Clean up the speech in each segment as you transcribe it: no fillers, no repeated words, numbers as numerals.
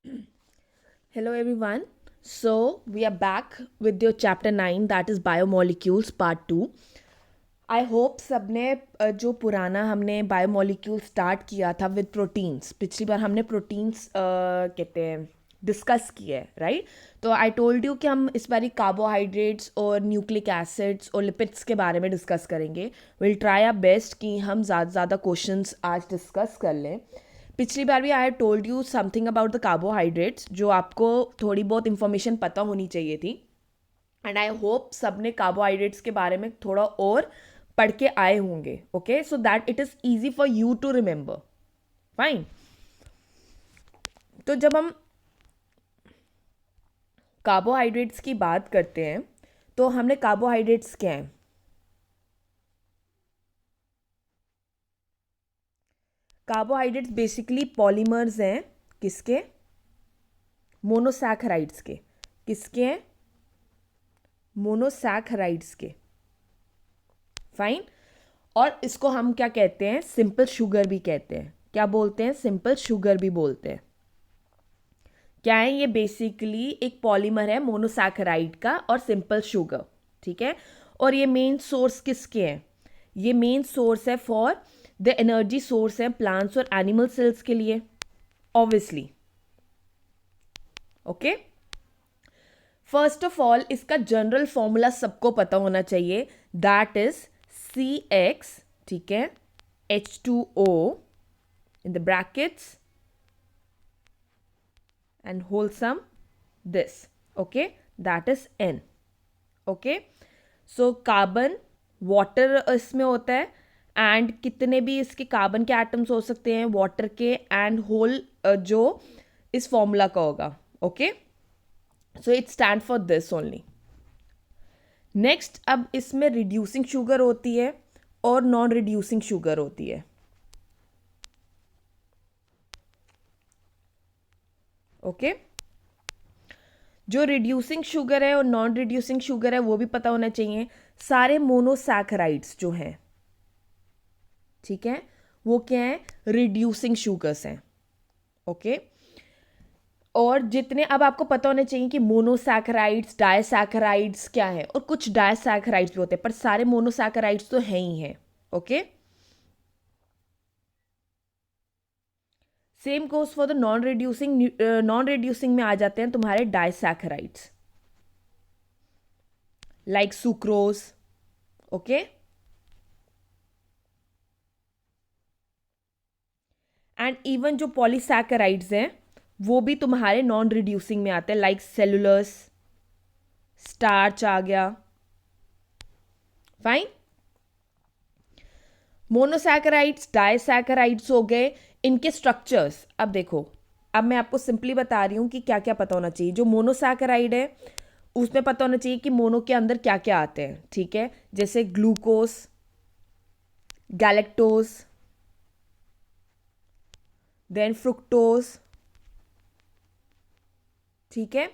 Hello everyone. So we are back with your chapter 9 that is biomolecules part 2. I hope सबने जो पुराना हमने biomolecule start किया था विद प्रोटीन्स, पिछली बार हमने प्रोटीन्स कहते हैं डिस्कस किए, राइट? तो आई टोल्ड यू कि हम इस बारी कार्बोहाइड्रेट्स और न्यूक्लिक एसिड्स और लिपिड्स के बारे में डिस्कस करेंगे. विल ट्राई आवर बेस्ट कि हम ज़्यादा ज़्यादा क्वेश्चंस आज डिस्कस कर लें. पिछली बार भी I have told you something about the carbohydrates, जो आपको थोड़ी बहुत इंफॉर्मेशन पता होनी चाहिए थी. एंड आई होप सब ने कार्बोहाइड्रेट्स के बारे में थोड़ा और पढ़ के आए होंगे. Okay, so that it is easy for you to remember. Fine. तो जब हम कार्बोहाइड्रेट्स की बात करते हैं तो हमने कार्बोहाइड्रेट्स क्या हैं? कार्बोहाइड्रेट्स बेसिकली पॉलीमर्स हैं. किसके? मोनोसैकेराइड्स के. किसके हैं? मोनोसैकेराइड्स के. फाइन. और इसको हम क्या कहते हैं? सिंपल शुगर भी कहते हैं. क्या बोलते हैं? सिंपल शुगर भी बोलते हैं. क्या है ये? बेसिकली एक पॉलीमर है मोनोसैकेराइड का और सिंपल शुगर. ठीक है. और ये मेन सोर्स किसके हैं? ये मेन सोर्स है फॉर द एनर्जी सोर्स है प्लांट्स और एनिमल सेल्स के लिए, obviously. Okay. First of all इसका जनरल फॉर्मूला सबको पता होना चाहिए. That is CX. ठीक है. H2O in the brackets and wholesome this. Okay, that is N. Okay, so carbon water इसमें होता है. एंड कितने भी इसके कार्बन के एटम्स हो सकते हैं वाटर के, एंड होल जो इस फॉर्मूला का होगा. Okay, so it stand for this only. Next, अब इसमें रिड्यूसिंग शुगर होती है और नॉन रिड्यूसिंग शुगर होती है. ओके. जो रिड्यूसिंग शुगर है और नॉन रिड्यूसिंग शुगर है वो भी पता होना चाहिए. सारे मोनोसैकेराइड्स जो हैं, ठीक है, वो क्या है? रिड्यूसिंग शुगर्स हैं. ओके. और जितने अब आपको पता होना चाहिए कि मोनोसैकेराइड्स, डायसैकेराइड्स क्या है, और कुछ डायसैकेराइड्स भी होते हैं, पर सारे मोनोसैकेराइड्स तो हैं ही हैं. Okay. Same goes for the non reducing. Non reducing में आ जाते हैं तुम्हारे disaccharides like sucrose. Okay. And even जो पॉलीसैकेराइड्स हैं वो भी तुम्हारे नॉन रिड्यूसिंग में आते हैं, लाइक सेलुलस, स्टार्च आ गया. फाइन. मोनोसैकेराइड्स, डायसैकेराइड्स हो गए. इनके स्ट्रक्चर्स अब देखो. अब मैं आपको सिंपली बता रही हूँ कि क्या क्या पता होना चाहिए. जो मोनोसैकेराइड है उसमें पता होना चाहिए कि मोनो के अंदर क्या क्या आते हैं. ठीक है. जैसे ग्लूकोज, गैलेक्टोज, देन फ्रुक्टोज. ठीक है.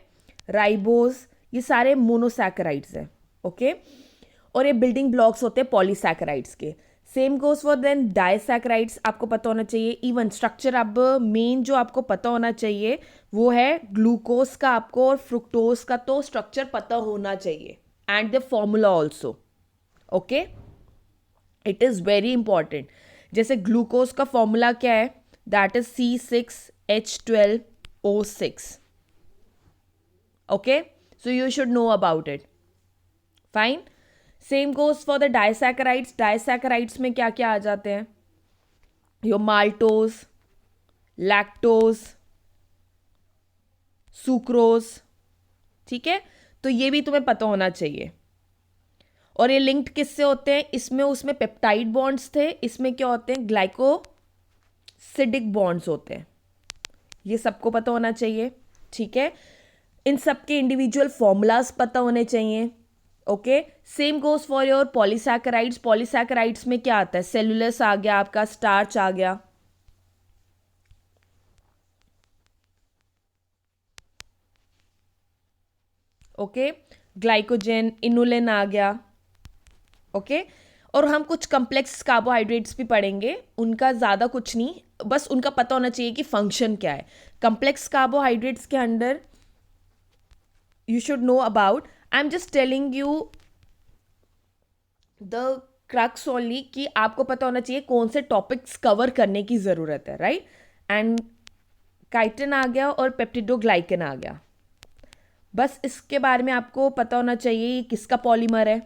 राइबोज. ये सारे मोनोसैकेराइड्स हैं. ओके. और ये बिल्डिंग ब्लॉक्स होते हैं पॉलीसैकेराइड्स के. Same goes for then disaccharides. आपको पता होना चाहिए. इवन स्ट्रक्चर अब मेन जो आपको पता होना चाहिए वो है ग्लूकोज का आपको, और फ्रुक्टोज का तो स्ट्रक्चर पता होना चाहिए, and the formula also. Okay. It is very important. जैसे ग्लूकोज का फॉर्मूला क्या है? That is C6H12O6. Okay, so you should know about it. Fine. Same goes for the disaccharides. Disaccharides में क्या क्या आ जाते हैं? Your maltose, lactose, sucrose. ठीक है. तो ये भी तुम्हें पता होना चाहिए. और ये लिंक्ड किससे होते हैं? इसमें उसमें पेप्टाइड बॉन्ड्स थे, इसमें क्या होते हैं? ग्लाइकोसिडिक बॉन्ड्स होते हैं. ये सबको पता होना चाहिए. ठीक है. इन सबके इंडिविजुअल फॉर्मूलाज पता होने चाहिए. Okay. Same goes for your polysaccharides. Polysaccharides में क्या आता है? सेलुलस आ गया आपका, स्टार्च आ गया. ओके. ग्लाइकोजन, इनुलिन आ गया. ओके. और हम कुछ कम्प्लेक्स कार्बोहाइड्रेट्स भी पढ़ेंगे, उनका ज़्यादा कुछ नहीं, बस उनका पता होना चाहिए कि फंक्शन क्या है। कम्प्लेक्स कार्बोहाइड्रेट्स के अंदर you should know about, I'm just telling you the crux only कि आपको पता होना चाहिए कौन से टॉपिक्स कवर करने की ज़रूरत है, राइट। एंड काइटिन आ गया और पेप्टिडोग्लाइकन आ गया, बस इसके बारे में आपको पता होना चाहिए ये किसका पॉलीमर है।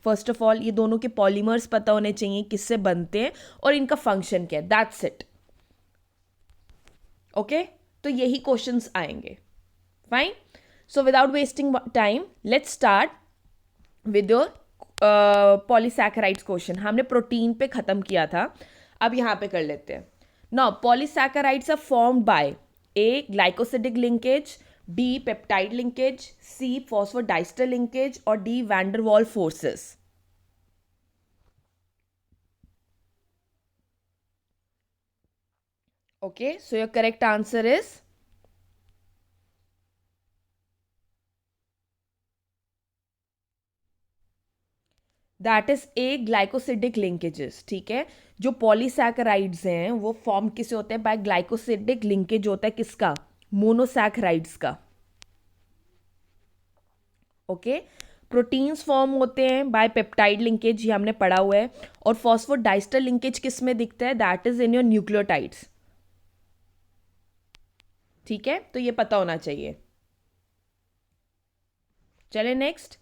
फर्स्ट ऑफ ऑल ये दोनों के पॉलीमर्स पता होने चाहिए किससे बनते हैं और इनका फंक्शन क्या है, दैट्स इट। ओके, तो यही क्वेश्चंस आएंगे। Fine, so without wasting time let's start with your polysaccharides question. हमने प्रोटीन पे खत्म किया था, अब यहाँ पे कर लेते हैं। Now polysaccharides are formed by A glycosidic linkage, B peptide linkage, C phosphodiester linkage और D van der Waals forces. Okay, so your correct answer is that is A glycosidic linkages. ठीक है, जो पॉलीसैकेराइड्स हैं वो फॉर्म किसे होते हैं, bye glycosidic linkage होता है किसका, मोनोसैकेराइड्स का। ओके, प्रोटीन्स फॉर्म होते हैं बाय पेप्टाइड लिंकेज, ये हमने पढ़ा हुआ है। और फॉस्फोडाइस्टर लिंकेज किस में दिखता है, that is in your nucleotides. ठीक है, तो ये पता होना चाहिए। चले next.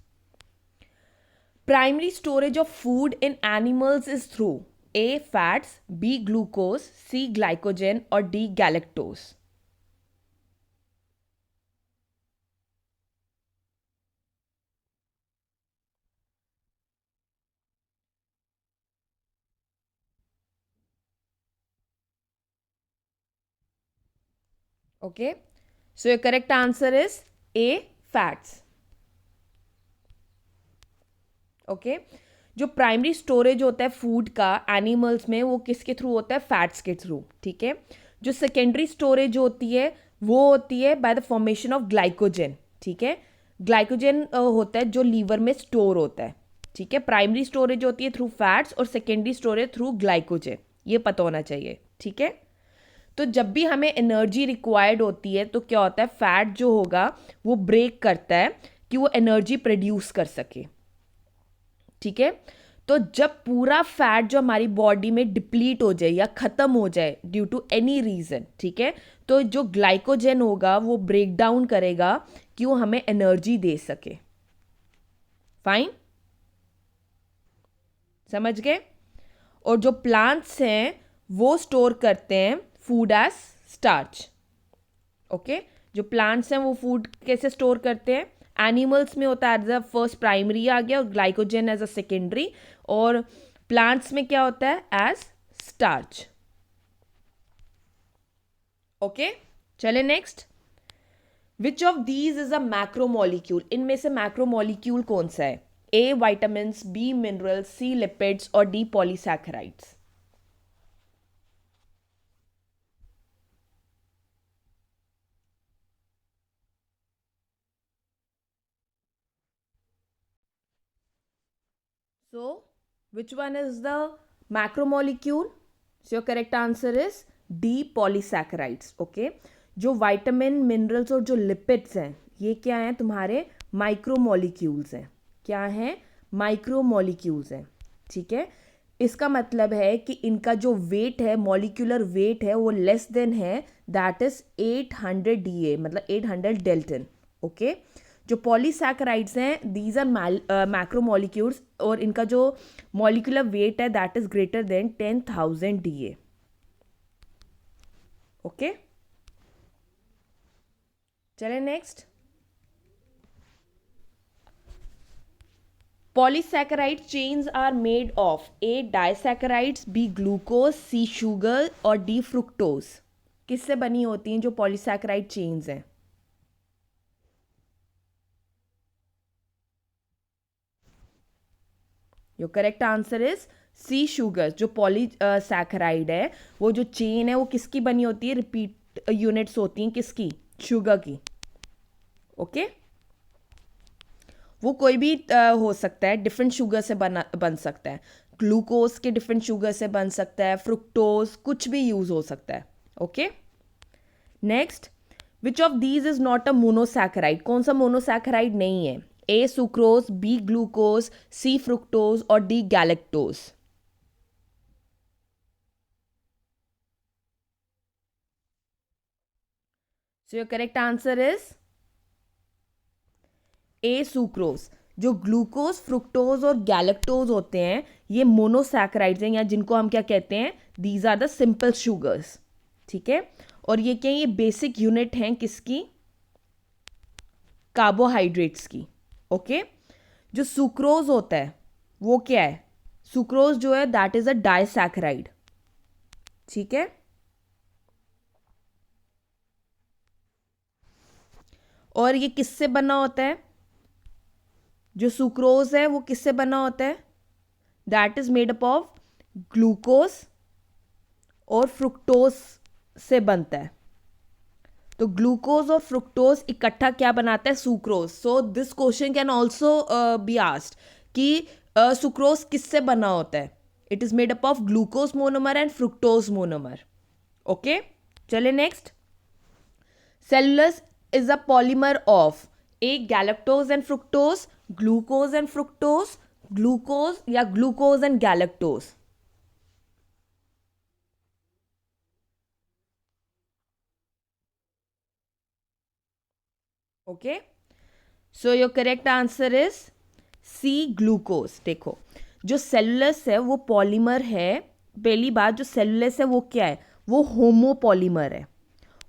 Primary storage of food in animals is through A fats, B glucose, C glycogen और D galactose. Okay, so your correct answer is A, fats. Okay, जो प्राइमरी स्टोरेज होता है फूड का एनिमल्स में वो किसके थ्रू होता है, फैट्स के थ्रू। ठीक है, जो सेकेंडरी स्टोरेज होती है वो होती है by the formation of glycogen. ठीक है, ग्लाइकोजन होता है जो लीवर में स्टोर होता है। ठीक है, प्राइमरी स्टोरेज होती है थ्रू फैट्स और सेकेंडरी स्टोरेज थ्रू ग्लाइकोजन, ये पता होना चाहिए। ठीक है, तो जब भी हमें एनर्जी रिक्वायर्ड होती है तो क्या होता है, फैट जो होगा वो ब्रेक करता है कि वो एनर्जी प्रोड्यूस कर सके। ठीक है, तो जब पूरा फैट जो हमारी बॉडी में डिप्लीट हो जाए या ख़त्म हो जाए ड्यू टू एनी रीज़न, ठीक है, तो जो ग्लाइकोजन होगा वो ब्रेक डाउन करेगा कि वो हमें एनर्जी दे सके। फाइन, समझ गए। और जो प्लांट्स हैं वो स्टोर करते हैं फूड एज स्टार्च। ओके, जो प्लांट्स हैं वो फूड कैसे स्टोर करते हैं, एनिमल्स में होता है एज अ फर्स्ट प्राइमरी आ गया और ग्लाइकोजन एज अ सेकेंडरी, और प्लांट्स में क्या होता है एज स्टार्च। ओके, चले next. Which of these is a macromolecule, इनमें से मैक्रोमोलिक्यूल कौन सा है, A vitamin, B minerals, C lipids और D polysaccharides. So, which one is the macromolecule? So, your correct answer is D, polysaccharides. Okay, जो vitamin, minerals और जो lipids हैं ये क्या हैं, तुम्हारे माइक्रोमोलिक्यूल्स हैं। क्या हैं, माइक्रोमोलिक्यूल्स हैं। ठीक है, इसका मतलब है कि इनका जो वेट है, मॉलिक्यूलर वेट है, वो लेस देन है, दैट इज 800 DA, मतलब 800 डेल्टन। ओके, जो पॉलीसैकेराइड्स हैं दीज आर मैक्रोमोलिक्यूल्स और इनका जो मॉलिक्यूलर वेट है that is greater than 10,000 DA। Okay, चले next. Polysaccharide chains are made of A disaccharides, B glucose, C sugar और डी फ्रुक्टोज। किससे बनी होती हैं जो पॉलीसैकेराइड चेन्स हैं, your correct answer is C sugar. जो पॉलीसैकेराइड है वो जो चेन है वो किसकी बनी होती है, रिपीट यूनिट्स होती हैं किसकी, शुगर की। ओके, वो कोई भी हो सकता है, डिफरेंट शुगर से बन सकता है। ग्लूकोज के डिफरेंट शुगर से बन सकता है, फ्रुक्टोज, कुछ भी यूज हो सकता है. Okay, next, which of these is not a monosaccharide? कौन सा मोनोसैकेराइड नहीं है? ए सुक्रोज, बी ग्लूकोज, सी फ्रुक्टोज और D galactose. So your correct answer is A sucrose. जो ग्लूकोज, फ्रुक्टोज और गैलेक्टोज होते हैं ये मोनोसैकेराइड्स हैं, या जिनको हम क्या कहते हैं, these are the simple sugars. ठीक है, और ये क्या, ये बेसिक यूनिट हैं किसकी? कार्बोहाइड्रेट्स की. ओके, जो सुक्रोज होता है वो क्या है? सुक्रोज जो है दैट इज अ डाइसैकेराइड. ठीक है, और ये किससे बना होता है? जो सुक्रोज है वो किससे बना होता है? That is made up of glucose और फ्रुक्टोज से बनता है. तो ग्लूकोज और फ्रुक्टोज इकट्ठा क्या बनाता है? Sucrose. So this question can also be asked कि सुक्रोज किससे बना होता है? It is made up of glucose monomer and fructose monomer. Okay, चले next. Cellulose is a polymer of A galactose and fructose, glucose and fructose, glucose या glucose and galactose. Okay, so your correct answer is C glucose. देखो, जो cellulose है वो polymer है. पहली बात, जो सेलुलस है वो क्या है? वो होमोपॉलीमर है.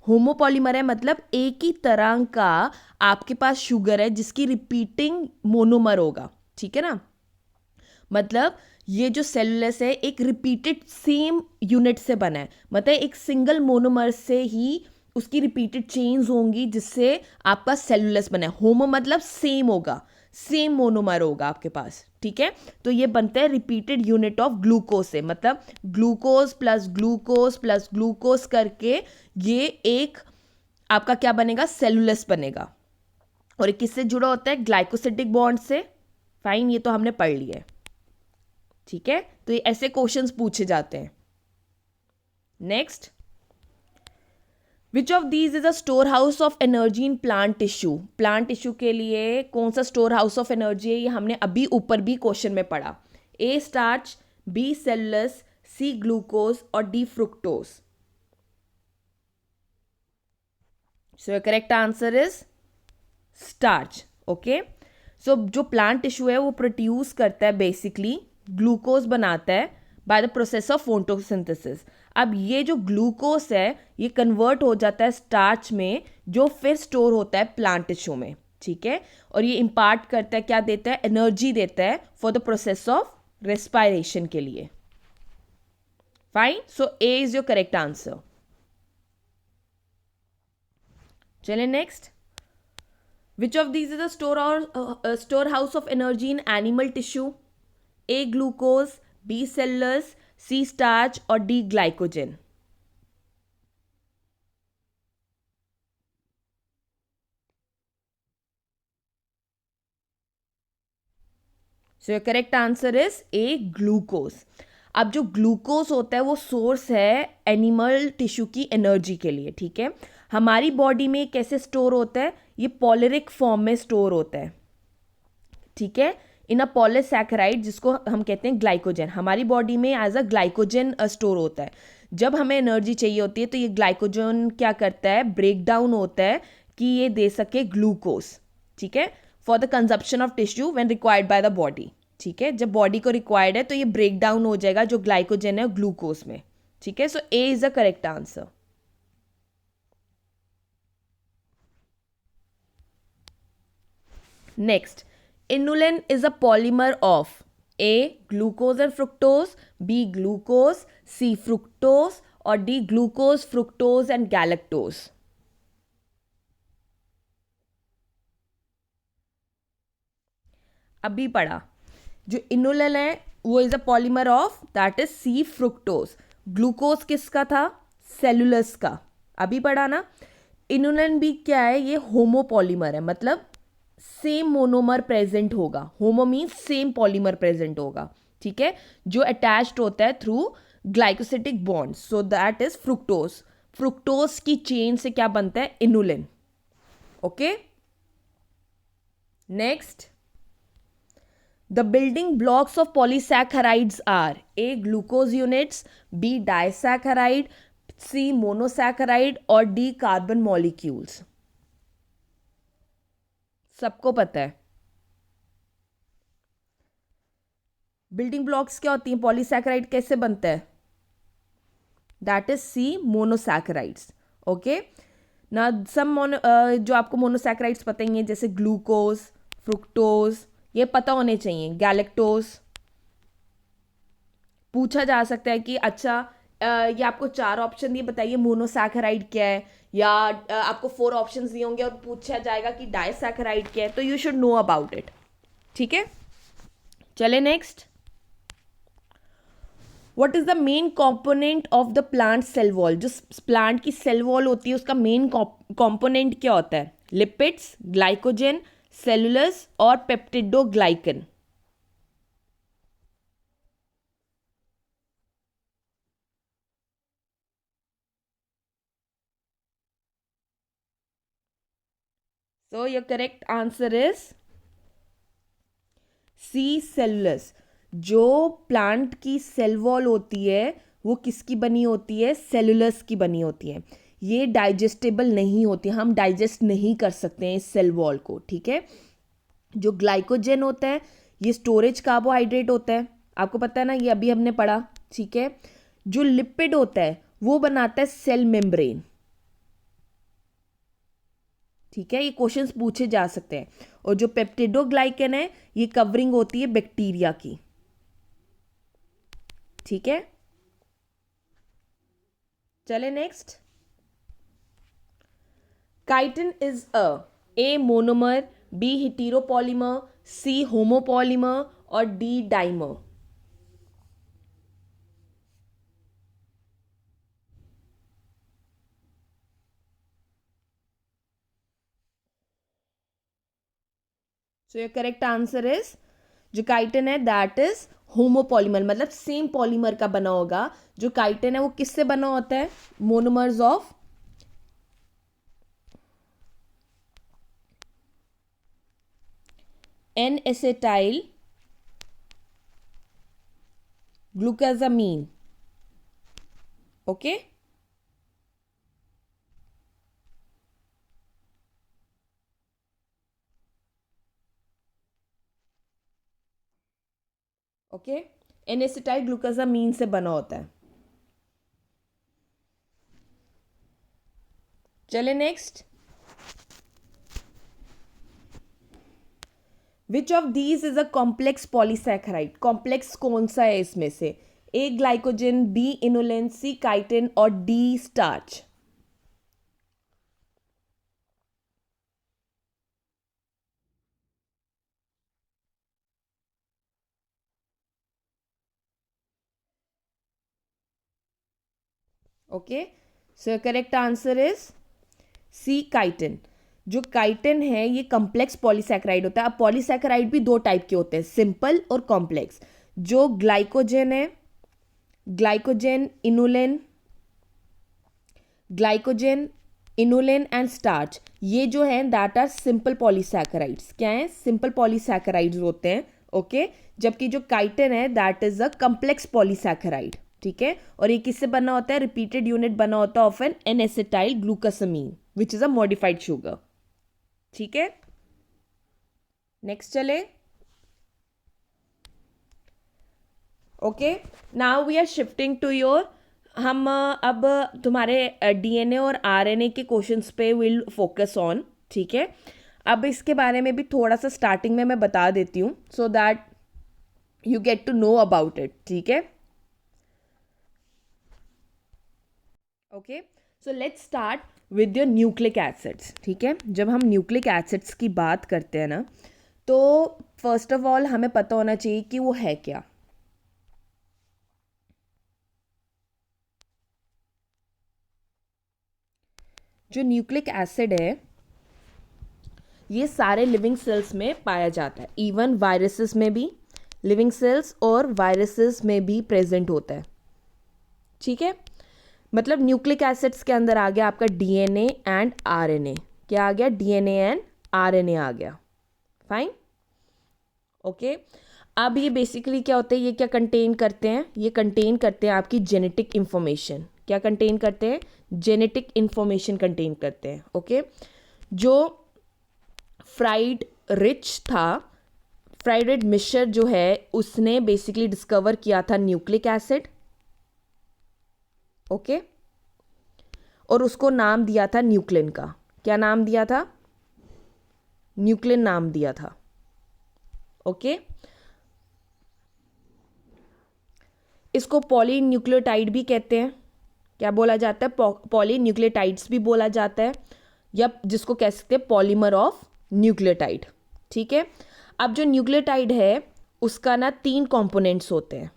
होमोपॉलीमर है मतलब एक ही तरह का आपके पास शुगर है जिसकी रिपीटिंग मोनोमर होगा. ठीक है ना, मतलब ये जो सेलुलस है एक रिपीटेड सेम यूनिट से बना है, मतलब एक सिंगल मोनोमर से ही उसकी रिपीटेड चेन्स होंगी जिससे आपका सेलुलस बना है. होमो मतलब सेम होगा, सेम मोनोमर होगा आपके पास. ठीक है, तो ये बनता है रिपीटेड यूनिट ऑफ ग्लूकोज से, मतलब glucose plus glucose plus glucose करके ये एक आपका क्या बनेगा? सेलुलस बनेगा. और किससे जुड़ा होता है? ग्लाइकोसिडिक बॉन्ड से. फाइन, ये तो हमने पढ़ लिया है. ठीक है, तो ये ऐसे क्वेश्चंस पूछे जाते हैं. Next, which of these is a store house of energy in plant tissue? Plant tissue के लिए कौन सा स्टोर हाउस ऑफ एनर्जी है? ये हमने अभी ऊपर भी क्वेश्चन में पढ़ा. A starch, B cellulose, C glucose और D fructose. So your correct answer is starch. Okay, so जो प्लांट टिश्यू है वो प्रोड्यूस करता है, बेसिकली ग्लूकोज बनाता है by the process of photosynthesis. अब ये जो ग्लूकोज है ये कन्वर्ट हो जाता है स्टार्च में, जो फिर स्टोर होता है प्लांट टिश्यू में. ठीक है, और ये इम्पार्ट करता है, क्या देता है? एनर्जी देता है for the process of respiration के लिए. Fine, so A is your correct answer. चलिए next. Which of these is a store house of energy in animal tissue? A glucose, B cellulose, C starch और D glycogen. So your correct answer is A glucose. अब जो glucose होता है वो source है animal tissue की energy के लिए. ठीक है, हमारी बॉडी में कैसे स्टोर होता है? ये पॉलिरिक फॉर्म में स्टोर होता है. ठीक है, इन अ पॉलीसैकेराइड जिसको हम कहते हैं ग्लाइकोजन. हमारी बॉडी में एज अ ग्लाइकोजन स्टोर होता है. जब हमें एनर्जी चाहिए होती है तो ये ग्लाइकोजन क्या करता है? ब्रेक डाउन होता है कि ये दे सके ग्लूकोज. ठीक है, for the consumption of tissue when required by the body. ठीक है, जब बॉडी को रिक्वायर्ड है तो ये ब्रेक डाउन हो जाएगा जो ग्लाइकोजन है ग्लूकोज में. ठीक है, so A is the correct answer. Next, inulin is a polymer of A glucose and fructose, B glucose, C fructose और D glucose, fructose and galactose. अभी पढ़ा, जो इनुलिन है वो is a polymer of that is C fructose. Glucose किसका था? Cellulose का. अभी पढ़ा ना. इनुलिन भी क्या है? ये होमोपॉलीमर है, मतलब सेम मोनोमर प्रेजेंट होगा. Homo means same polymer present होगा. ठीक है, जो अटैच्ड होता है through glycosidic bond, so that is fructose. Fructose की चेन से क्या बनता है? Inulin. Okay, next, the building blocks of polysaccharides are A glucose units, B disaccharide, C monosaccharide और डी कार्बन मॉलिक्यूल्स। सबको पता है बिल्डिंग ब्लॉक्स क्या होती हैं, पॉलीसैकेराइड कैसे बनता है? That is C monosaccharides. Okay, ना सम जो आपको मोनोसैकेराइड्स पता ही हैं, जैसे ग्लूकोज, फ्रुक्टोज, ये पता होने चाहिए, गैलेक्टोज। पूछा जा सकता है कि अच्छा ये आपको 4 ऑप्शन दिए, बताइए मोनोसैकेराइड क्या है, या आपको 4 ऑप्शंस दिए होंगे और पूछा जाएगा कि डाइसैकेराइड क्या है, तो you should know about it. ठीक है, चले next. What is the main component of the plant cell wall? जो प्लांट की सेल वॉल होती है उसका मेन कंपोनेंट क्या होता है? लिपिड्स, ग्लाइकोजन, सेलुलस और peptidoglycan. So your correct answer is C, cellulose. जो प्लांट की सेल वॉल होती है वो किसकी बनी होती है? सेलुलस की बनी होती है। ये डाइजेस्टेबल नहीं होती, हम डाइजेस्ट नहीं कर सकते हैं इस सेल वॉल को। ठीक है, जो ग्लाइकोजन होता है ये स्टोरेज कार्बोहाइड्रेट होता है, आपको पता है ना, ये अभी हमने पढ़ा। ठीक है, जो लिपिड होता है वो बनाता है सेल मेम्ब्रेन। ठीक है, ये क्वेश्चंस पूछे जा सकते हैं। और जो पेप्टिडोग्लाइकन है ये कवरिंग होती है बैक्टीरिया की। ठीक है, चले next. Chitin is A monomer, B heteropolymer, C homopolymer और D dimer. So your correct answer is, जो काइटिन है दैट इज होमोपॉलीमर, मतलब सेम पॉलीमर का बना होगा। जो काइटिन है वो किससे बना होता है? Monomers of N acetyl glucosamine. Okay, okay, N acetyl glucosamine से बना होता है। चले next. Which of these is a complex polysaccharide? Complex कौन सा है इसमें से? A glycogen, B inulin, C chitin और D starch. Okay, so correct answer is C chitin. जो काइटिन है ये कॉम्प्लेक्स पॉलीसैकेराइड होता है। अब पॉलीसैकेराइड भी 2 टाइप के होते हैं, सिंपल और कॉम्प्लेक्स। जो ग्लाइकोजन है, glycogen, inulin, glycogen, inulin and starch, ये जो है दैट आर सिंपल पॉलीसैकेराइड्स। क्या है? सिंपल पॉलीसैकेराइड्स होते हैं। ओके, जबकि जो काइटिन है that is a complex polysaccharide. ठीक है, और ये किससे बना होता है? रिपीटेड यूनिट बना होता है of N N acetyl glucosamine which is a modified sugar. ठीक है, नेक्स्ट चले। Okay, now we are shifting to your, हम अब तुम्हारे डीएनए और आरएनए के क्वेश्चंस पे विल फोकस ऑन। ठीक है, अब इसके बारे में भी थोड़ा सा स्टार्टिंग में मैं बता देती हूँ so that you get to know about it. ठीक है, okay, so let's start with your nucleic acids. ठीक है, जब हम न्यूक्लिक एसिड्स की बात करते हैं ना, तो फर्स्ट ऑफ ऑल हमें पता होना चाहिए कि वो है क्या। जो न्यूक्लिक एसिड है ये सारे लिविंग सेल्स में पाया जाता है, इवन वायरसेस में भी, लिविंग सेल्स और वायरसेस में भी प्रेजेंट होता है। ठीक है, मतलब न्यूक्लिक एसिड्स के अंदर आ गया आपका डीएनए एंड आरएनए। क्या आ गया? डीएनए एंड आरएनए आ गया। Fine, okay. अब ये बेसिकली क्या होता है, ये क्या कंटेन करते हैं? ये कंटेन करते हैं आपकी जेनेटिक इंफॉर्मेशन। क्या कंटेन करते हैं? जेनेटिक इंफॉर्मेशन कंटेन करते हैं। ओके, जो फ्राइड रिच था, फ्राइड रिच मिशर जो है उसने बेसिकली डिस्कवर किया था न्यूक्लिक एसिड। ओके, और उसको नाम दिया था न्यूक्लिन का। क्या नाम दिया था? न्यूक्लिन नाम दिया था। ओके, इसको पॉलीन्यूक्लियोटाइड भी कहते हैं। क्या बोला जाता है? पॉलीन्यूक्लियोटाइड्स भी बोला जाता है, या जिसको कह सकते हैं पॉलीमर ऑफ न्यूक्लियोटाइड। ठीक है, अब जो न्यूक्लियोटाइड है उसका ना 3 कंपोनेंट्स होते हैं।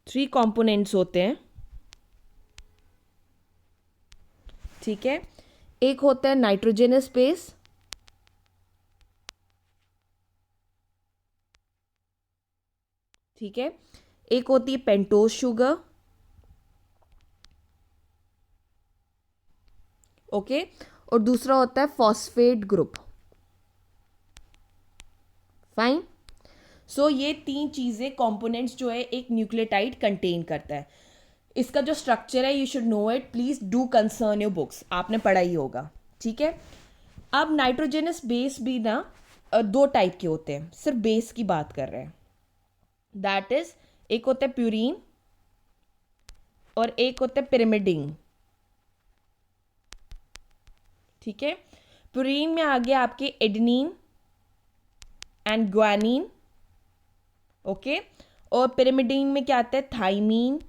थ्री कंपोनेंट्स होते हैं। ठीक है, एक होता है नाइट्रोजनस बेस, ठीक है, एक होती है पेंटोज शुगर, ओके, और दूसरा होता है फॉस्फेट ग्रुप। फाइन, सो ये 3 चीजें कंपोनेंट्स जो है एक न्यूक्लियोटाइड कंटेन करता है। इसका जो स्ट्रक्चर है you should no it, please do concern your books, आपने पढ़ा ही होगा। ठीक है, अब नाइट्रोजनस बेस भी ना 2 टाइप के होते हैं, सिर्फ बेस की बात कर रहे हैं। दैट इज, एक होता है प्यूरीन और एक होता है पिरिमिडिन। ठीक है, प्यूरीन में आ गया आपके एडेनिन एंड ग्वानिन, ओके, और पिरिमिडिन में क्या आता है? Thymine,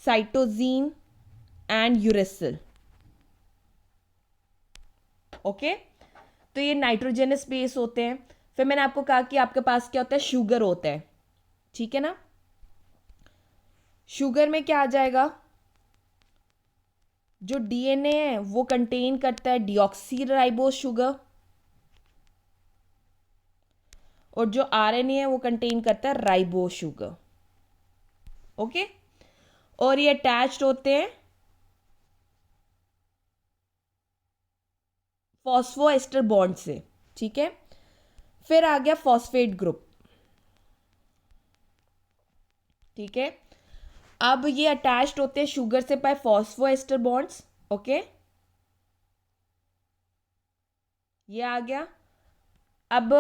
cytosine and uracil. Okay, तो ये नाइट्रोजनस बेस होते हैं। फिर मैंने आपको कहा कि आपके पास क्या होता है? शुगर होता है। ठीक है ना, शुगर में क्या आ जाएगा? जो डीएनए है वो कंटेन करता है डिऑक्सी राइबोस शुगर, और जो आरएनए है वो कंटेन करता है राइबोस शुगर। ओके, और ये अटैच्ड होते हैं फॉस्फोएस्टर बॉन्ड से। ठीक है, फिर आ गया फॉस्फेट ग्रुप। ठीक है, अब ये अटैच्ड होते हैं शुगर से बाय फॉस्फोएस्टर बॉन्ड्स। ओके, ये आ गया। अब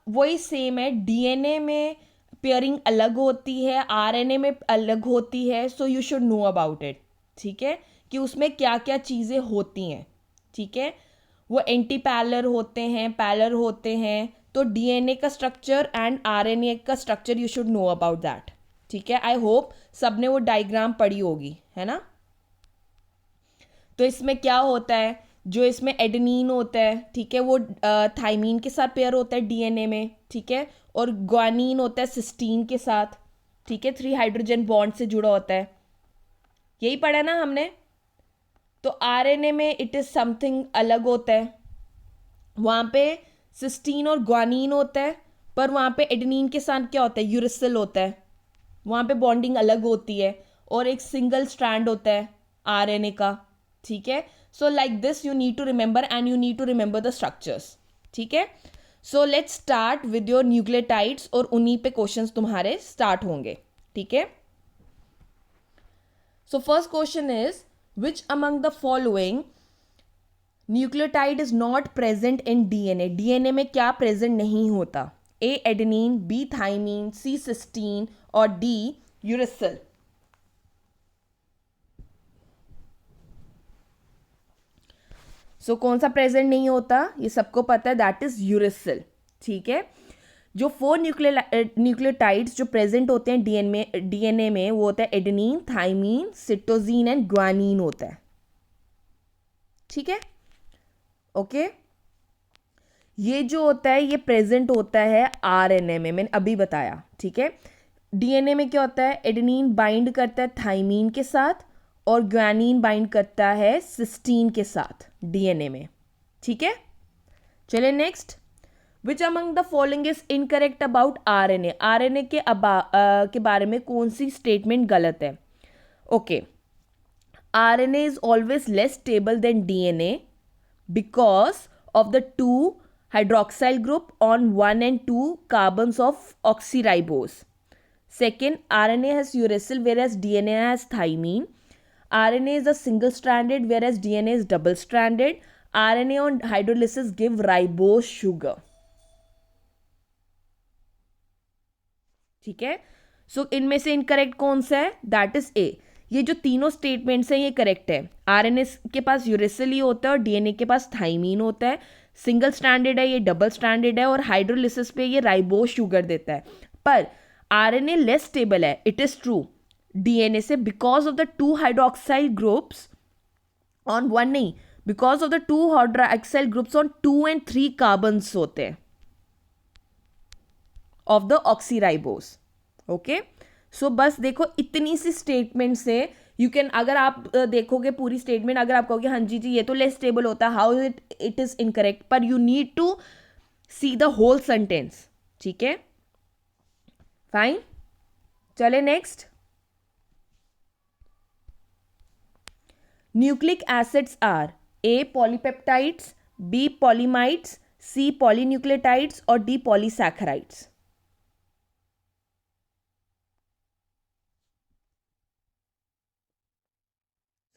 वही सेम है, डीएनए में पेयरिंग अलग होती है, आरएनए में अलग होती है, सो you should know about it. ठीक है, कि उसमें क्या क्या चीज़ें होती हैं। ठीक है, वो एंटी पैरलर होते हैं, पैरलर होते हैं, तो डीएनए का स्ट्रक्चर एंड आरएनए का structure you should know about that. ठीक है, आई होप सबने वो डायग्राम पढ़ी होगी, है ना। तो इसमें क्या होता है, जो इसमें एडेनिन होता है, ठीक है, वो थाइमीन के साथ पेयर होता है डीएनए में। ठीक है, और ग्वानिन होता है सिस्टीन के साथ। ठीक है, 3 हाइड्रोजन बॉन्ड से जुड़ा होता है। यही पढ़ा ना हमने। तो आरएनए में इट इज समथिंग अलग होता है, वहां पे सिस्टीन और ग्वानिन होता है, पर वहां पे एडेनिन के साथ क्या होता है? यूरेसिल होता है, वहां पे बॉन्डिंग अलग होती है, और एक सिंगल स्ट्रैंड होता है आरएनए का। ठीक है, so like this you need to remember and you need to remember the structures. ठीक है, so let's start with your nucleotides, और उन्हीं पे क्वेश्चंस तुम्हारे स्टार्ट होंगे। ठीक है, so first question is which among the following nucleotide is not present in DNA. DNA में क्या प्रेजेंट नहीं होता? A adenine, B thymine, C cysteine और डी यूरेसिल। सो कौन सा प्रेजेंट नहीं होता? ये सबको पता है, दैट इज यूरेसिल। ठीक है, जो 4 न्यूक्लियोटाइड्स जो प्रेजेंट होते हैं डीएनए में वो होता है एडेनिन, थाइमीन, सिटोजीन एंड ग्वानिन होता है। ठीक है, ओके, ये जो होता है ये प्रेजेंट होता है आरएनए में, मैंने अभी बताया। ठीक है, डीएनए में क्या होता है? एडेनिन बाइंड करता है थाइमीन के साथ, और ग्वानिन बाइंड करता है सिस्टीन के साथ डीएनए में, ठीक है। चलिए next, which among the following is incorrect about RNA. RNA के बारे में कौन सी स्टेटमेंट गलत है? Okay, RNA is always less stable then DNA because of the to hydroxyl group on 1 and 2 carbons of oxyribose. Second, RNA has uracil whereas DNA has thymine. RNA is a single stranded whereas DNA is double stranded. RNA on hydrolysis give ribose sugar. ठीक है, सो इनमें से incorrect कौन सा है? That is ए। ये जो तीनों स्टेटमेंट्स हैं ये करेक्ट है। आरएनए के पास यूरेसिल ही होता है और डीएनए के पास थाइमीन होता है। सिंगल स्ट्रैंडेड है, ये डबल स्ट्रैंडेड है और हाइड्रोलिसिस पे ये राइबोस शुगर देता है। पर आरएनए लेस स्टेबल है, इट इज ट्रू, डीएनए से because of the two hydroxyl groups on one, नहीं, because of the two hydroxyl groups on 2 and 3 carbons होते हैं of the oxyribose. Okay, so बस देखो इतनी सी स्टेटमेंट से यू कैन, अगर आप देखोगे पूरी स्टेटमेंट, अगर आप कहोगे हाँ जी जी ये तो लेस स्टेबल होता है, हाउ इट इज इनकरेक्ट, पर you need to see the whole sentence, ठीक है, फाइन। चले next, nucleic acids are A polypeptides, B polyamides, C polynucleotides और D polysaccharides.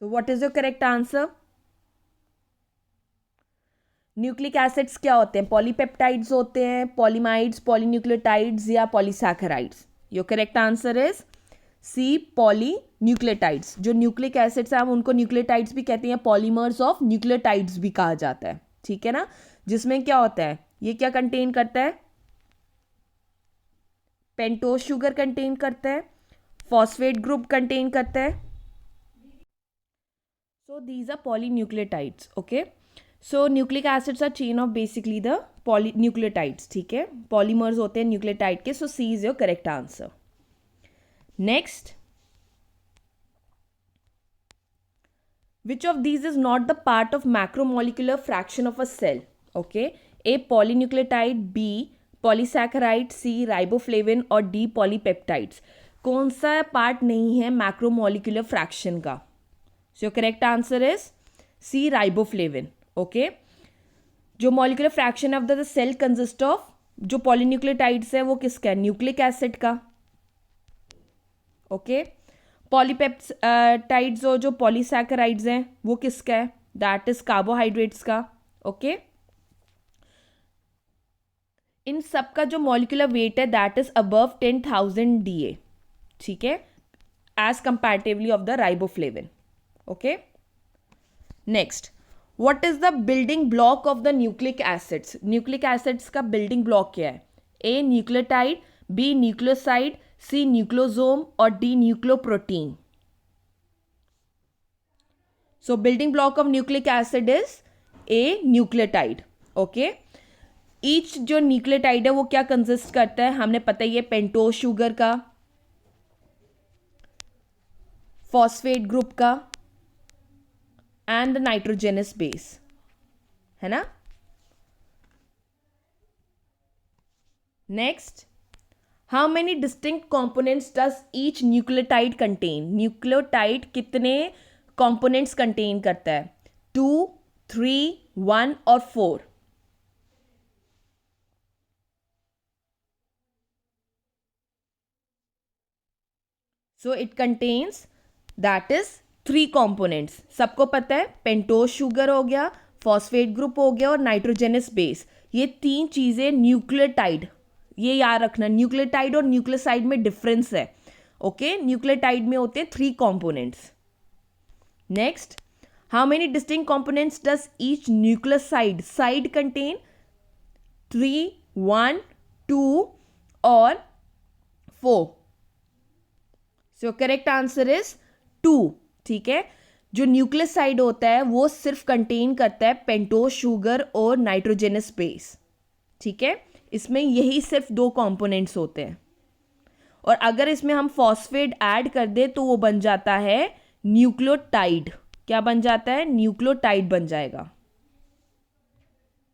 So what is your correct answer? Nucleic acids क्या होते हैं? Polypeptides होते हैं, पॉलीमाइड्स, पॉलीन्यूक्लियोटाइड्स या polysaccharides. Your correct answer is C, polynucleotides. जो nucleic acids हैं हम उनको न्यूक्लियोटाइड्स भी कहते हैं, पॉलीमर्स ऑफ न्यूक्लियोटाइड्स भी कहा जाता है, ठीक है ना। जिसमें क्या होता है, ये क्या कंटेन करता है? पेंटोज शुगर कंटेन करता है, फॉस्फेट ग्रुप कंटेन करता है। So these are polynucleotides, okay? So nucleic acids are chain of basically the polynucleotides, ठीक है, polymers होते हैं न्यूक्लियोटाइड के। So C is your correct answer. Next, which of these is not the part of macromolecular fraction of a cell? Okay, A polynucleotide, B polysaccharide, C riboflavin और D polypeptides। कौन सा part नहीं है macromolecular fraction का? So your correct answer is C, riboflavin. Okay, जो molecular fraction of the cell consist of, जो polynucleotides है वो किसका है? न्यूक्लिक एसिड का। ओके, पॉलीपेप्टाइड्स और जो पॉलीसैकेराइड्स हैं वो किसका है? दैट इज कार्बोहाइड्रेट्स का। ओके, इन सब का जो मॉलिकुलर वेट है दैट इज अबव 10,000 DA, ठीक है, as comparatively of the riboflavin. Okay, next, what is the building block of the nucleic acids? Nucleic acids का बिल्डिंग ब्लॉक क्या है? ए न्यूक्लियोटाइड, बी न्यूक्लियोसाइड, सी न्यूक्लियोसोम और D nucleoprotein. So building block of nucleic acid is a nucleotide. Okay, each जो nucleotide है वो क्या consist करता है? हमने पता ही है, पेंटोज शुगर का, फॉस्फेट ग्रुप का एंड नाइट्रोजेनस बेस, है ना। Next, how many distinct components does each nucleotide contain? Nucleotide कितने कॉम्पोनेंट्स कंटेन करता है? 2, 3, 1 और 4। So it contains that is 3 components. सबको पता है, पेंटोज शुगर हो गया, फॉस्फेट ग्रुप हो गया और नाइट्रोजेनस बेस, ये 3 चीजें न्यूक्लियोटाइड। ये याद रखना, न्यूक्लियोटाइड और न्यूक्लियोसाइड में डिफरेंस है। ओके, न्यूक्लियोटाइड में होते हैं 3 components. Next, how many distinct components does each nucleoside side contain? 3, 1, 2 और 4। सो करेक्ट आंसर इज 2, ठीक है। जो न्यूक्लियोसाइड होता है वो सिर्फ कंटेन करता है पेंटोज शुगर और नाइट्रोजेनस बेस, ठीक है, इसमें यही सिर्फ 2 कंपोनेंट्स होते हैं। और अगर इसमें हम फॉस्फेट ऐड कर दे तो वो बन जाता है न्यूक्लियोटाइड क्या बन जाता है, न्यूक्लियोटाइड बन जाएगा।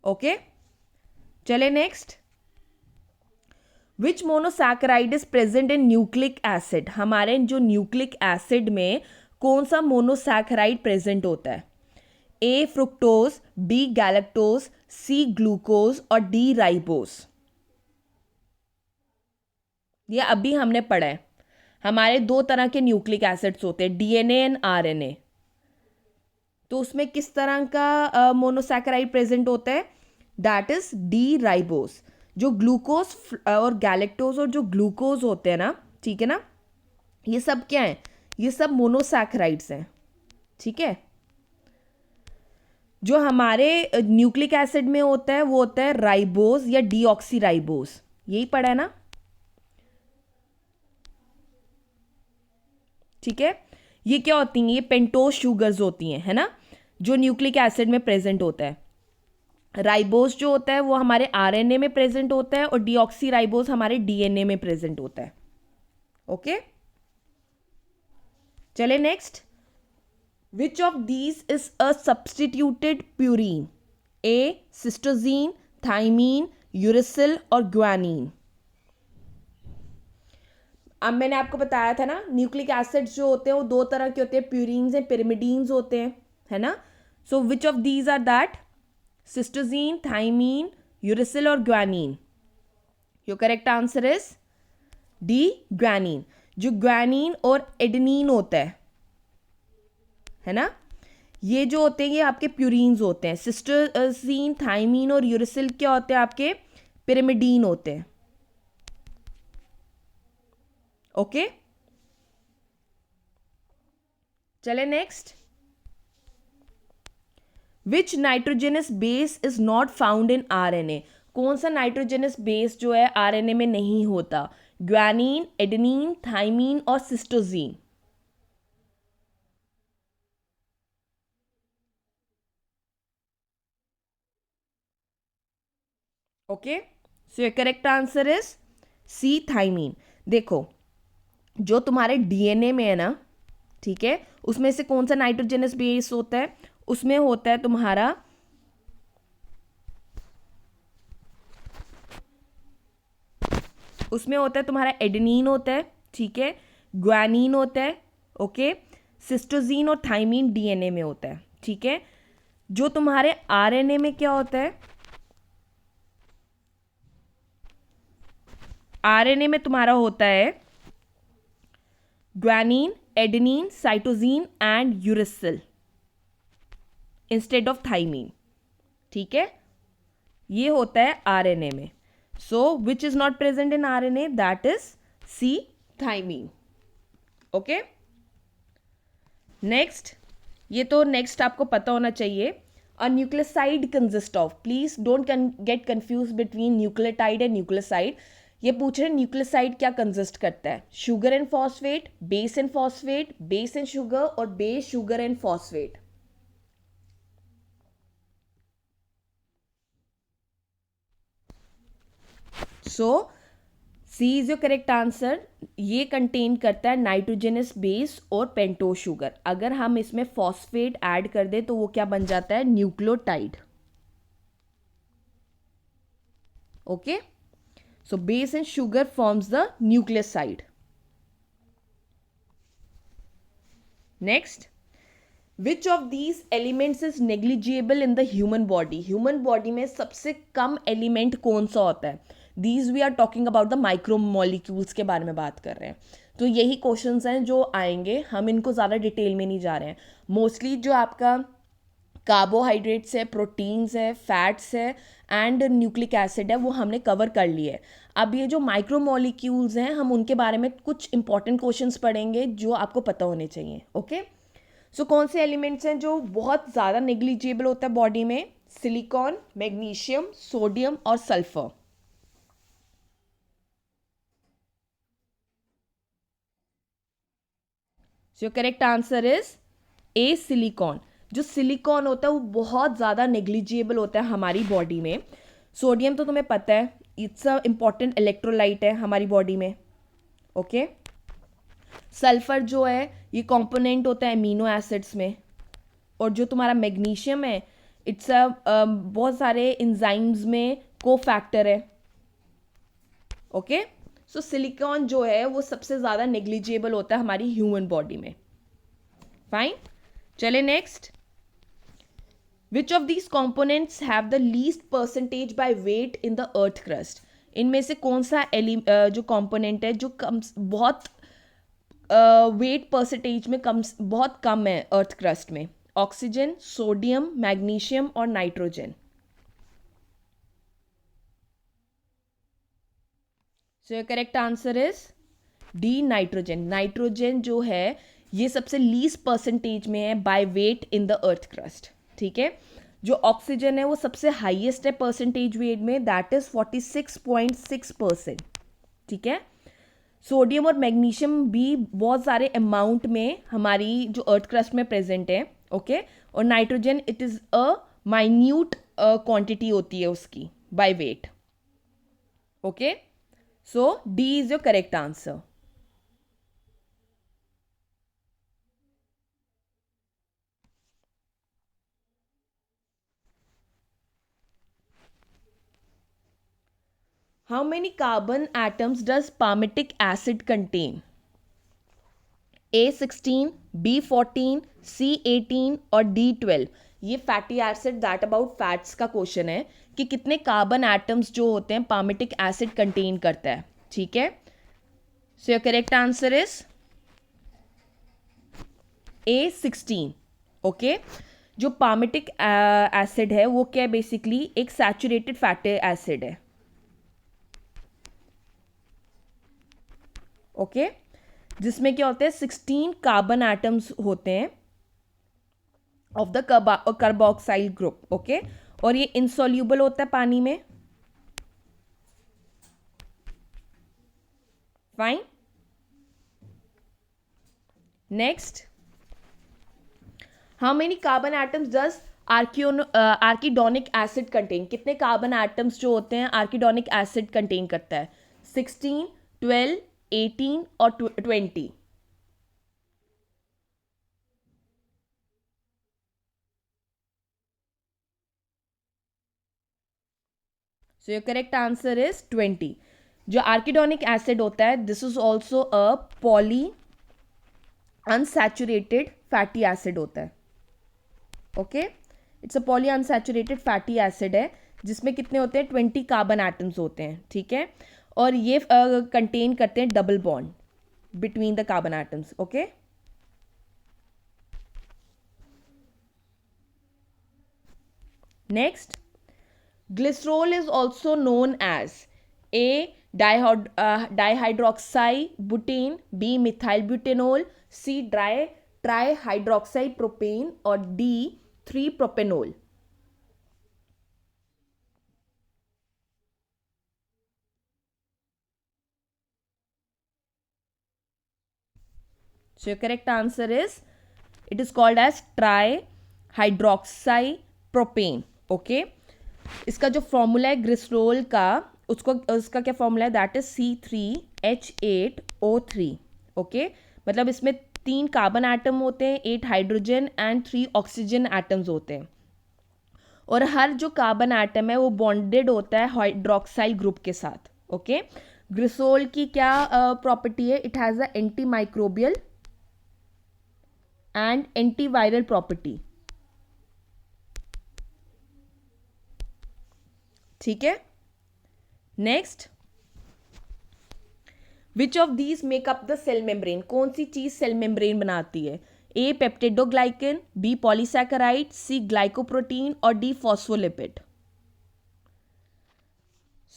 ओके चले next, which monosaccharide is present in nucleic acid, हमारे जो न्यूक्लिक एसिड में कौन सा मोनोसैकेराइड प्रेजेंट होता है, A fructose, B galactose, C glucose और डी राइबोज। ये अभी हमने पढ़ा है, हमारे दो तरह के न्यूक्लिक एसिड्स होते हैं, डीएनए एंड आरएनए। तो उसमें किस तरह का मोनोसैकेराइड प्रेजेंट होता है, दैट इज डी राइबोज। जो ग्लूकोज और गैलेक्टोज और जो ग्लूकोज होते हैं ना, ठीक है ना, ये सब क्या है, ये सब मोनोसैकेराइड्स हैं, ठीक है। जो हमारे न्यूक्लिक एसिड में होता है वो होता है राइबोज या डीऑक्सी राइबोज, यही पढ़ा है ना, ठीक है। ये क्या होती हैं, ये पेंटोज शुगर्स होती हैं, है ना, जो न्यूक्लिक एसिड में प्रेजेंट होता है। राइबोज जो होता है वो हमारे आरएनए में प्रेजेंट होता है और डीऑक्सी राइबोज हमारे डीएनए में प्रेजेंट होता है। ओके चले next, which of these is a substituted purine, a cytosine, thymine, uracil और ग्वानीन। अब मैंने आपको बताया था ना, न्यूक्लिक एसिड्स जो होते हैं वो दो तरह के होते हैं, प्यूरीन्स एंड पिरिमिडीन्स होते हैं, है ना। So which of these are that, cytosine, thymine, uracil और guanine. Your correct answer is D guanine. जो ग्वानीन और एडेनिन होता है ना, ये जो होते हैं ये आपके प्यूरीन्स होते हैं। सिस्टोजीन, थाइमीन और यूरिसिल क्या होते हैं, आपके पिरिमिडीन होते हैं। ओके चले next, which nitrogenous base is not found in RNA, कौन सा नाइट्रोजनस बेस जो है आरएनए में नहीं होता, ग्वानीन, एडेनिन, थाइमीन और cytosine. Okay so your correct answer is C thymine. देखो जो तुम्हारे डीएनए में है ना, ठीक है, उसमें से कौन सा नाइट्रोजनस बेस होता है, उसमें होता है तुम्हारा एडेनिन होता है, ठीक है, ग्वानीन होता है, ओके, सिस्टोजीन और थाइमीन डीएनए में होता है, ठीक है। जो तुम्हारे आरएनए में क्या होता है, आरएनए में तुम्हारा होता है guanine, adenine, cytosine and uracil instead of thymine, ठीक है, ये होता है आरएनए में। So which is not present in RNA, that is C thymine. Okay next, ये तो नेक्स्ट आपको पता होना चाहिए। A nucleoside consist of, please don't get confuse between nucleotide and nucleoside. ये पूछ रहे हैं न्यूक्लियोसाइड क्या कंसिस्ट करता है, sugar and phosphate, base and phosphate, base and sugar और base, sugar and phosphate. So C is your correct answer. ये contain करता है नाइट्रोजनस बेस और पेंटोज शुगर। अगर हम इसमें फॉस्फेट ऐड कर दे तो वो क्या बन जाता है, nucleotide. Okay so base and sugar forms the nucleoside. Next, which of these elements is negligible in the human body, human body में सबसे कम एलिमेंट कौन सा होता है। These we are talking about the micromolecules के बारे में बात कर रहे हैं। तो यही क्वेश्चंस हैं जो आएंगे, हम इनको ज़्यादा डिटेल में नहीं जा रहे हैं। मोस्टली जो आपका कार्बोहाइड्रेट्स है, प्रोटीन्स है, फैट्स है एंड न्यूक्लिक एसिड है वो हमने कवर कर लिए है। अब ये जो माइक्रोमोलिक्यूल्स हैं हम उनके बारे में कुछ इंपॉर्टेंट क्वेश्चंस पढ़ेंगे जो आपको पता होने चाहिए। ओके सो कौन से एलिमेंट्स हैं जो बहुत ज़्यादा नेग्लिजिबल होता है बॉडी में, सिलिकॉन, मैग्नीशियम, सोडियम और sulphur. So correct answer is A silicon. जो सिलिकॉन होता है वो बहुत ज़्यादा नेग्लिजिबल होता है हमारी बॉडी में। सोडियम तो तुम्हें पता है, इट्स अ इम्पॉर्टेंट इलेक्ट्रोलाइट है हमारी बॉडी में। ओके सल्फर जो है ये कंपोनेंट होता है एमिनो एसिड्स में, और जो तुम्हारा मैग्नीशियम है इट्स बहुत सारे इंजाइम्स में को फैक्टर है। ओके, सो सिलिकॉन जो है वो सबसे ज़्यादा नेग्लिजिबल होता है हमारी ह्यूमन बॉडी में। फाइन, चले next. Which of these components have the least percentage by weight in the earth crust? इनमें से कौन सा जो कॉम्पोनेंट है जो बहुत वेट परसेंटेज में बहुत कम है अर्थ क्रस्ट में? ऑक्सीजन, सोडियम, मैग्नीशियम और nitrogen. So correct answer is D, nitrogen. Nitrogen जो है ये सबसे लीस्ट परसेंटेज में है by weight in the earth crust. ठीक है, जो ऑक्सीजन है वो सबसे हाईएस्ट है परसेंटेज वेट में, दैट इज 46.6%। ठीक है, सोडियम और मैग्नीशियम भी बहुत सारे अमाउंट में हमारी जो अर्थ क्रस्ट में प्रेजेंट है। ओके, और nitrogen it is a minute quantity होती है उसकी by weight. Okay, so D is your correct answer. How many carbon atoms does palmitic acid contain? A16, B14, C18 और D12। ये fatty acid that about fats का question है कि कितने carbon atoms जो होते हैं पामिटिक एसिड कंटेन करता है। ठीक है, सो your correct answer is A16। Okay, जो पामिटिक एसिड है वो क्या है? बेसिकली एक सैचुरेटेड फैटी एसिड है। ओके, जिसमें क्या होते हैं 16 कार्बन एटम्स होते हैं of the carboxyl group. Okay, और ये इनसॉल्यूबल होता है पानी में। Fine, next. How many carbon atoms does arachidonic acid contain? कितने कार्बन एटम्स जो होते हैं आर्किडोनिक एसिड कंटेन करता है? 16, 12, 18 और 20। सो योर करेक्ट आंसर इज 20। जो आर्किडोनिक एसिड होता है this is also a poly unsaturated fatty acid होता है। Okay, it's a poly unsaturated fatty acid है जिसमें कितने होते हैं 20 कार्बन एटम्स होते हैं। ठीक है, और ये कंटेन करते हैं double bond between the carbon atoms. Okay, next. Glycerol is also known as A dihydroxy butane, B methyl butanol, C trihydroxy propane और D 3-propanol। So your correct answer is it is called as trihydroxy propane। Okay, इसका जो formula है glycerol का उसका क्या formula है? That is C3H8O3। Okay, मतलब इसमें 3 कार्बन एटम होते हैं, 8 हाइड्रोजन एंड 3 ऑक्सीजन एटम्स होते हैं, और हर जो कार्बन एटम है वो बॉन्डेड होता है हाइड्रोक्साइल ग्रुप के साथ। ओके, ग्लिसरॉल की क्या प्रॉपर्टी है? It has a anti microbial and antiviral property. ठीक है, next. Which of these make up the cell membrane? कौन सी चीज सेल मेम्ब्रेन बनाती है? A peptidoglycan, B polysaccharide, C glycoprotein और डी फॉस्फोलिपिड।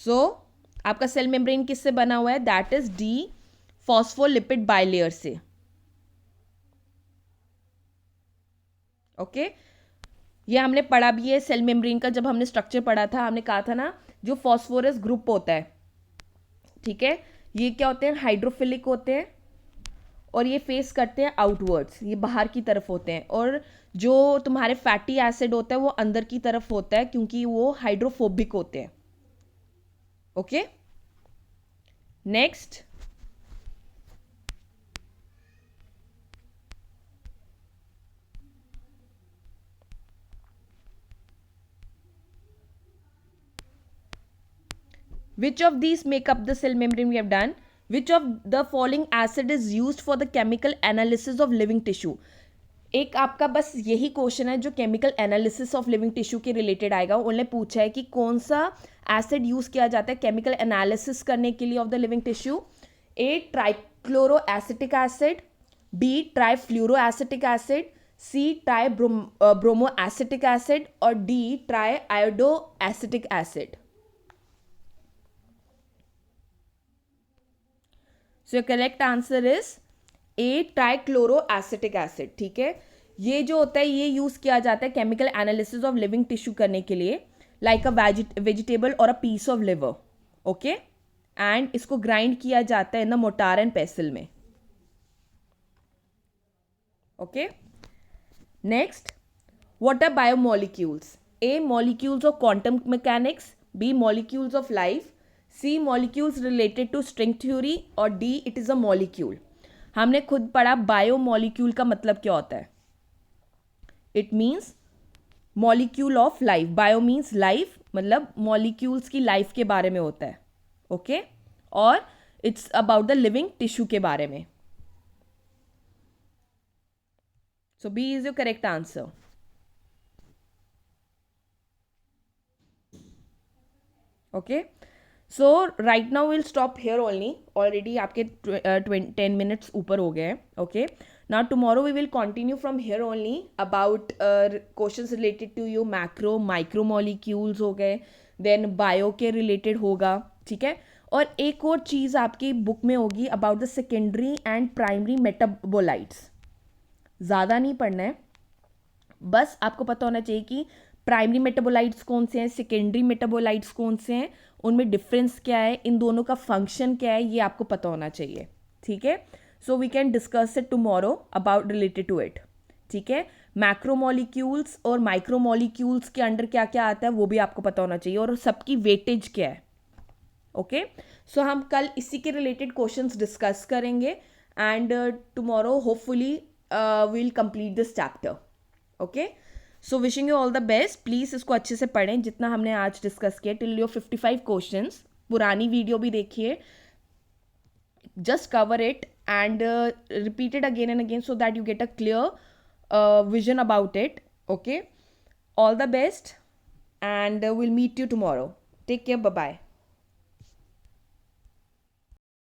सो आपका सेल मेम्ब्रेन किससे बना हुआ है? That is D phospholipid bilayer से। ओके, ये हमने पढ़ा भी है सेल मेम्ब्रेन का, जब हमने स्ट्रक्चर पढ़ा था हमने कहा था ना जो फॉस्फोरस ग्रुप होता है, ठीक है, ये क्या होते हैं? हाइड्रोफिलिक होते हैं और ये फेस करते हैं आउटवर्ड्स, ये बाहर की तरफ होते हैं, और जो तुम्हारे फैटी एसिड होता है वो अंदर की तरफ होता है क्योंकि वो हाइड्रोफोबिक होते हैं। Okay, next. Which of these make up the cell membrane? We have done. Which of the following acid is used for the chemical analysis of living tissue? एक आपका बस यही क्वेश्चन है जो chemical analysis of living tissue के related आएगा. उन्होंने पूछा है कि कौन सा एसिड यूज किया जाता है केमिकल एनालिसिस करने के लिए of the living tissue. A trichloro acetic acid, B trifluoro acetic acid, C tribromo acetic acid और D triiodo acetic acid. So your correct answer is A trichloro acetic acid. ठीक है, ये जो होता है ये use किया जाता है chemical analysis of living tissue करने के लिए, लाइक अ वेजिटेबल और a piece of liver. Okay, and इसको ग्राइंड किया जाता है in the mortar and pestle में. Okay, next, what are biomolecules? A molecules of quantum mechanics, B molecules of life, C molecules related to string theory और D it is a molecule. हमने खुद पढ़ा biomolecule का मतलब क्या होता है. It means molecule of life. Bio means life, मतलब मॉलिक्यूल्स की लाइफ के बारे में होता है. ओके, और it's about the living tissue के बारे में. So B is your correct answer. Okay, so right now will stop here only. Already आपके 10 मिनट्स ऊपर हो गए हैं. Okay, now tomorrow we will continue from here only about questions related to you macro micro molecules हो गए, then bio के related होगा. ठीक है, और एक और चीज़ आपकी बुक में होगी about the secondary and primary metabolites. ज़्यादा नहीं पढ़ना है, बस आपको पता होना चाहिए कि प्राइमरी मेटाबोलाइट्स कौन से हैं, सेकेंडरी मेटाबोलाइट्स कौन से हैं, उनमें डिफरेंस क्या है, इन दोनों का फंक्शन क्या है, ये आपको पता होना चाहिए. ठीक है, so we can discuss it tomorrow about related to it. ठीक है, मैक्रोमोलिक्यूल्स और माइक्रोमोलिक्यूल्स के अंडर क्या क्या आता है वो भी आपको पता होना चाहिए, और सबकी वेटेज क्या है. ओके, सो हम कल इसी के रिलेटेड क्वेश्चंस डिस्कस करेंगे and tomorrow hopefully will complete this chapter. Okay, so wishing you all the best. Please इसको अच्छे से पढ़ें जितना हमने आज डिस्कस किया टिल योर 55 क्वेश्चंस. पुरानी वीडियो भी देखिए, just cover it and repeat it again and again so that you get a clear vision about it. Okay, all the best and we'll meet you tomorrow. Take care, bye bye.